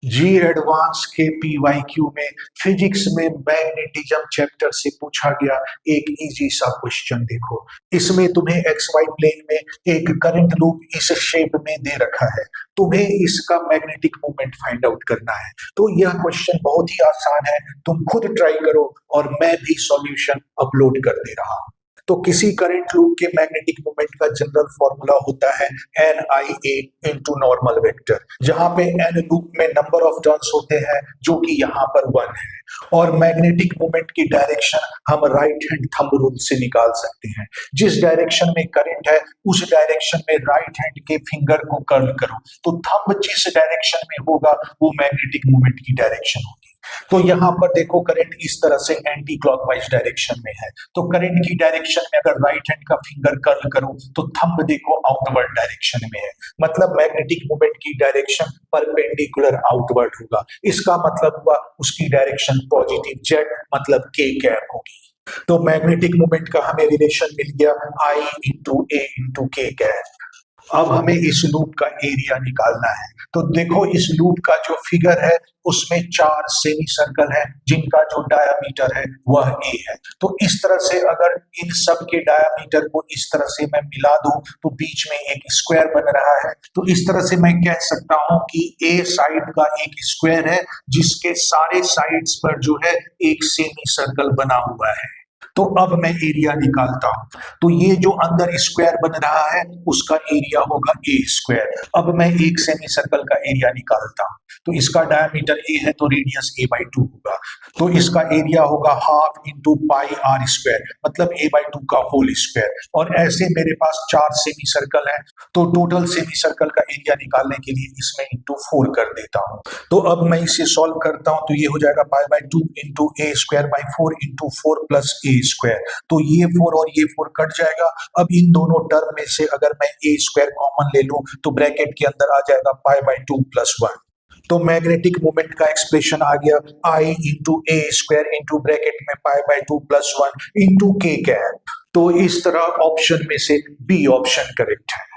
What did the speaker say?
जी advance के PYQ में physics में मैग्नेटिज्म चैप्टर से पूछा गया एक इजी सा क्वेश्चन देखो। इसमें तुम्हें एक्स वाई प्लेन में एक करंट लूप इस शेप में दे रखा है। तुम्हें इसका मैग्नेटिक मोमेंट फाइंड आउट करना है। तो यह क्वेश्चन बहुत ही आसान है, तुम खुद ट्राई करो और मैं भी सॉल्यूशन अपलोड कर दे रहा हूं। तो किसी करंट लूप के मैग्नेटिक मोमेंट का जनरल फॉर्मूला होता है एन आई ए इंटू नॉर्मल वेक्टर, जहां पे एन लूप में नंबर ऑफ टर्न्स होते हैं जो कि यहाँ पर 1 है, और मैग्नेटिक मोमेंट की डायरेक्शन हम राइट हैंड थंब रूल से निकाल सकते हैं। जिस डायरेक्शन में करंट है उस डायरेक्शन में राइट हैंड के फिंगर को कर्ल करो, तो थंब जिस डायरेक्शन में होगा वो मैग्नेटिक मोमेंट की डायरेक्शन होगी। तो यहाँ पर देखो करंट इस तरह से एंटी क्लॉकवाइज डायरेक्शन में है, तो करंट की डायरेक्शन में अगर राइट हैंड का फिंगर कर्ल करूं तो थंब देखो आउटवर्ड डायरेक्शन में है, मतलब मैग्नेटिक मोमेंट की डायरेक्शन परपेंडिकुलर आउटवर्ड होगा। इसका मतलब हुआ उसकी डायरेक्शन पॉजिटिव जेड मतलब के कैप होगी। तो मैग्नेटिक मोमेंट का हमें रिलेशन मिल गया आई इंटू ए इंटू के कैप। अब हमें इस लूप का एरिया निकालना है। तो देखो इस लूप का जो फिगर है उसमें 4 सेमी सर्कल है जिनका जो डायामीटर है वह ए है। तो इस तरह से अगर इन सब के डायामीटर को इस तरह से मैं मिला दूं तो बीच में एक स्क्वायर बन रहा है। तो इस तरह से मैं कह सकता हूं कि ए साइड का एक स्क्वायर है जिसके सारे साइड्स पर जो है एक सेमी सर्कल बना हुआ है। तो अब मैं एरिया निकालता हूं, तो ये जो अंदर स्क्वायर बन रहा है उसका एरिया होगा ए स्क्वायर। अब मैं एक सेमी सर्कल का एरिया निकालता हूं, तो इसका डायमीटर ए है तो रेडियस ए बाई 2 होगा, तो इसका एरिया होगा half into pi r square मतलब ए बाई 2 का होल स्क्वायर। और ऐसे मेरे पास 4 सेमी सर्कल है, तो टोटल सेमी सर्कल का एरिया निकालने के लिए इसमें इंटू 4 कर देता हूं। तो अब मैं इसे सॉल्व करता हूं, तो ये हो जाएगा pi by 2 into A square by 4 into 4 plus A square. तो ये 4 और ये 4 कट जाएगा। अब इन दोनों टर्म में से अगर मैं ए स्क्वायर कॉमन ले लूं तो ब्रैकेट के अंदर आ जाएगा पाई बाई 2 प्लस 1। तो मैग्नेटिक मोमेंट का एक्सप्रेशन आ गया आई इंटू ए स्क्वायर इंटू ब्रैकेट में पाई बाई 2 प्लस 1 इंटू के कैप। तो इस तरह ऑप्शन में से बी ऑप्शन करेक्ट है।